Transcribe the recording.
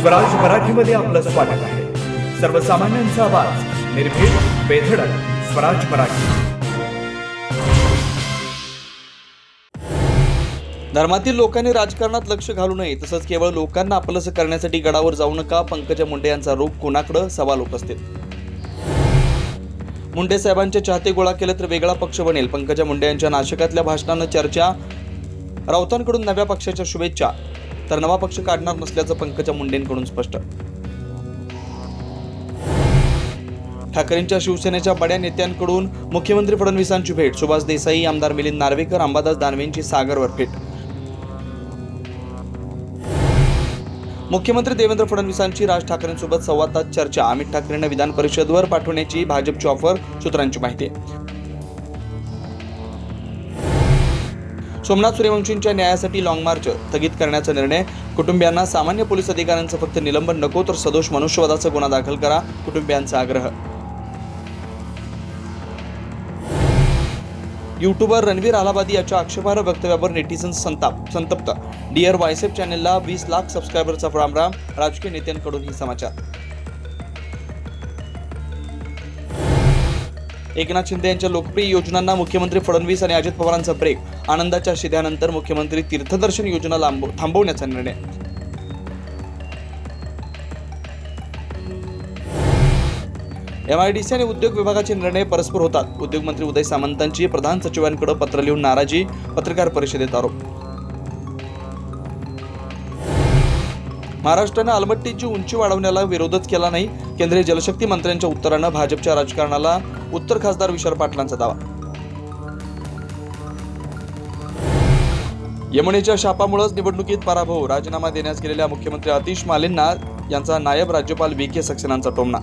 स्वराज मराठीमध्ये आपलं स्वागत आहे. सर्वसामान्यांचा आवाज, निर्भीड, बेधडक, स्वराज मराठी. धर्मातील लोकांनी राजकारणात लक्ष घालू नये, तसंच केवळ लोकांना आपलंसं करण्यासाठी गडावर जाऊ नका. पंकजा मुंडे यांचा रोग कोणाकडे, सवाल उपस्थित. मुंडे साहेबांचे चाहते गोळा केले तर वेगळा पक्ष बनेल. पंकजा मुंडे यांच्या नाशिकातल्या भाषणानं चर्चा. राऊतांकडून नव्या पक्षाच्या शुभेच्छा, तर नवा पक्ष काढणार नसल्याचं पंकजा मुंडेंकडून स्पष्ट. ठाकरेंच्या शिवसेनेच्या बड्या नेत्यांकडून मुख्यमंत्री फडणवीसांची भेट. सुभाष देसाई, आमदार मिलिंद नार्वेकर, अंबादास दानवेंची सागरवर भेट. मुख्यमंत्री देवेंद्र फडणवीसांची राज ठाकरेंसोबत सव्वा तास चर्चा. अमित ठाकरेंना विधान परिषदेवर पाठवण्याची भाजपची ऑफर, सूत्रांची माहिती. सोमनाथ सूर्यवंशींच्या न्यायासाठी लाँग मार्च स्थगित करण्याचा निर्णय. कुटुंबियांना सामान्य पोलीस अधिकाऱ्यांचं फक्त निलंबन नको, तर सदोष मनुष्यवधाचा गुन्हा दाखल करा, कुटुंबियांचा आग्रह. यूट्यूबर रणवीर अलाहाबादी याच्या आक्षेपार्ह वक्तव्यावर नेटिझन्स संतप्त. डिअर वायसेप चॅनेलला 20 लाख सबस्क्रायबरचा रामराम. राजकीय नेत्यांकडून ही समाचार. एकनाथ शिंदे यांच्या लोकप्रिय योजनांना मुख्यमंत्री फडणवीस आणि अजित पवारांचा ब्रेक. आनंदाच्या शिध्यानंतर मुख्यमंत्री तीर्थदर्शन योजना थांबवण्याचा निर्णय. MIDC आणि उद्योग विभागाचे निर्णय परस्पर होतात. उद्योगमंत्री उदय सामंतांची प्रधान सचिवांकडे पत्र लिहून नाराजी. पत्रकार परिषदेत आरोप. महाराष्ट्रानं अलमट्टीची उंची वाढवण्याला विरोधच केला नाही. केंद्रीय जलशक्ती मंत्र्यांच्या उत्तरानं भाजपच्या राजकारणाला उत्तर खासदार विशाल पाटलांचा दावा. यमुनेच्या शापामुळेच निवडणुकीत पराभव. राजीनामा देण्यास गेलेल्या मुख्यमंत्री आतिश मालिन्ना यांचा नायब राज्यपाल VK सक्सेनांचा टोमणा.